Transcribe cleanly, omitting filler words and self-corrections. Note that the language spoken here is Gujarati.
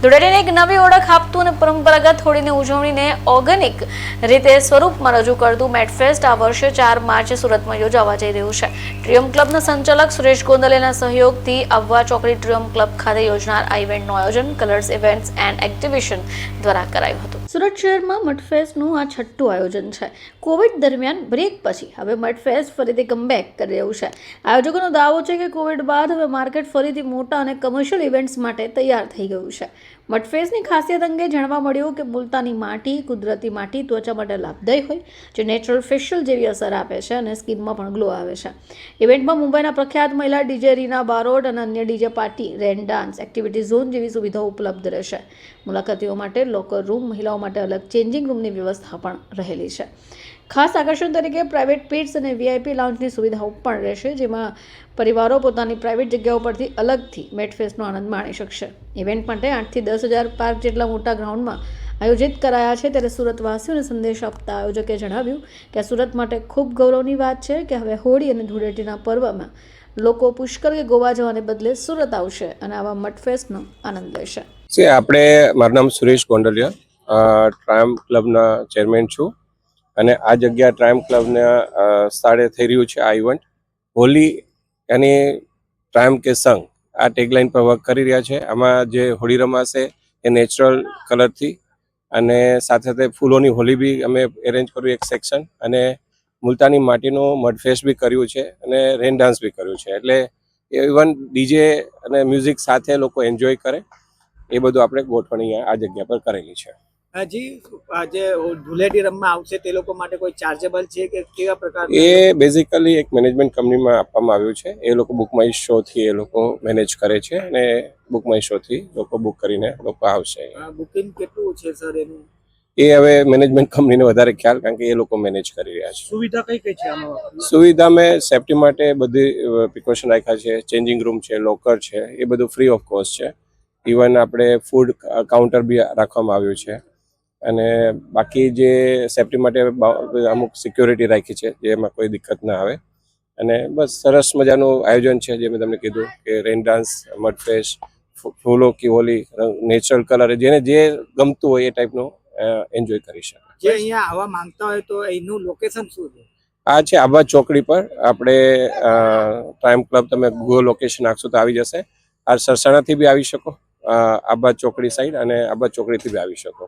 ધૂળેટીને એક નવી ઓળખ આપતું અને પરંપરાગત હોળીની ઉજવણીને ઓર્ગેનિક રીતે સ્વરૂપમાં રજૂ કરતું મેટફેસ્ટ આ વર્ષે 4 માર્ચે સુરતમાં યોજાવા જઈ રહ્યું છે. ટ્રિયમ ક્લબના સંચાલક સુરેશ ગોંદલેના સહયોગથી અવવા ચોકડી ટ્રિયમ ક્લબ ખાતે યોજનાર આ ઇવેન્ટનું આયોજન કલર્સ ઇવેન્ટ્સ એન્ડ એક્ટિવિશન દ્વારા કરાયું હતું. સુરત શહેરમાં મટફેસ્ટનું આ 6ઠું આયોજન છે. કોવિડ દરમિયાન બ્રેક પછી હવે મટફેસ્ટ ફરીથી કમબેક કરી રહ્યું છે. આયોજકોનો દાવો છે કે કોવિડ બાદ હવે માર્કેટ ફરીથી મોટા અને કમર્શિયલ ઇવેન્ટ્સ માટે તૈયાર થઈ ગયું છે. મટફેસ્ટની ખાસિયત અંગે જાણવા મળ્યું કે મુલતાની માટી કુદરતી માટી ત્વચા માટે લાભદાયી હોય, જે નેચરલ ફેશિયલ જેવી અસર આપે છે અને સ્કિનમાં પણ ગ્લો આવે છે. ઇવેન્ટમાં મુંબઈના પ્રખ્યાત મહિલા ડીજે રીના બારોટ અને અન્ય ડીજે પાર્ટી, રેન ડાન્સ, એક્ટિવિટી ઝોન જેવી સુવિધાઓ ઉપલબ્ધ રહેશે. મુલાકાતીઓ માટે લોકર રૂમ, મહિલાઓ માટે અલગ ચેન્જિંગ રૂમની વ્યવસ્થા પણ રહેલી છે. ખાસ આકર્ષણ તરીકે પ્રાઇવેટ પીટ્સ અને વીઆઈપી લાઉન્જની સુવિધાઓ પણ રહેશે, જેમાં પરિવારો પોતાની પ્રાઇવેટ જગ્યાઓ પરથી અલગથી મેટફેસ્ટનો આનંદ માણી શકશે. ઇવેન્ટ માટે 8 થી 10,000 પાર્ક જેટલા મોટા ગ્રાઉન્ડમાં આયોજિત કરાયા છે. ત્યારે સુરતવાસીઓને સંદેશ આપતા આયોજકે જણાવ્યું કે આ સુરત માટે ખૂબ ગૌરવની વાત છે કે હવે હોળી અને ધૂળેટીના પર્વમાં લોકો પુષ્કર કે ગોવા જવાને બદલે સુરત આવશે અને આવા મટફેસ્ટનો આનંદ લેશે. મારું નામ સુરેશ ગોંડલિયા, ટ્રાયમ ક્લબના ચેરમેન છું અને આ જગ્યા ટ્રાયમ ક્લબના સ્થળે થઈ રહ્યું છે આ ઇવેન્ટ. હોલી અને ટ્રાયમ કે સંગ આ ટેગલાઇન પર વર્ક કરી રહ્યા છે. આમાં જે હોળી રમાશે એ નેચરલ કલરથી અને સાથે સાથે ફૂલોની હોલી બી અમે એરેન્જ કર્યું એક સેક્શન, અને મુલતાની માટીનું મડફેસ્ટ બી કર્યું છે અને રેન ડાન્સ બી કર્યું છે. એટલે ઇવન ડીજે અને મ્યુઝિક સાથે લોકો એન્જોય કરે એ બધું આપણે ગોઠવણી આ જગ્યા પર કરેલી છે. જી, આજે ધૂળેટી રમવા આવશે તે લોકો માટે કોઈ ચાર્જેબલ છે કે કેવા પ્રકાર? એ બેઝિકલી એક મેનેજમેન્ટ કંપનીમાં આપવામાં આવ્યું છે. એ લોકો બુક માય શો થી એ લોકો મેનેજ કરે છે અને બુક માય શો થી લોકો બુક કરીને લોકો આવશે. બુકિંગ કેટલું છે સર એનું? એ હવે મેનેજમેન્ટ કંપનીને વધારે ખ્યાલ, કારણ કે એ લોકો મેનેજ કરી રહ્યા છે. સુવિધા કઈ કઈ છે આમાં? સુવિધા મેં સેફટી માટે બધી પ્રિકોશન રાખ્યા છે. ચેન્જિંગ રૂમ છે, લોકર છે, એ બધું ફ્રી ઓફ કોસ્ટ છે. ઇવન આપણે ફૂડ કાઉન્ટર બી રાખવામાં આવ્યું છે અને બાકી જે સેફટી માટે અમુક સિક્યોરિટી રાખી છે, જેમાં કોઈ દિક્કત ના આવે. અને બસ સરસ મજાનું આયોજન છે. જે મેં તમને કીધું કે રેન ડાન્સ, મડફેસ્ટ, ફૂલો કી હોલી, નેચરલ કલર, જેને જે ગમતું હોય એ ટાઈપનું એન્જોય કરી શકે. જે અહીંયા આવવા માંગતા હોય તો એનું લોકેશન શું છે? આ છે આબા ચોકડી પર. આપણે ટ્રાયમ ક્લબ તમે ગૂગલ લોકેશન નાખશો તો આવી જશે. આ સરસાણાથી બી આવી શકો, આબા ચોકડી સાઈડ, અને આબા ચોકડીથી બી આવી શકો.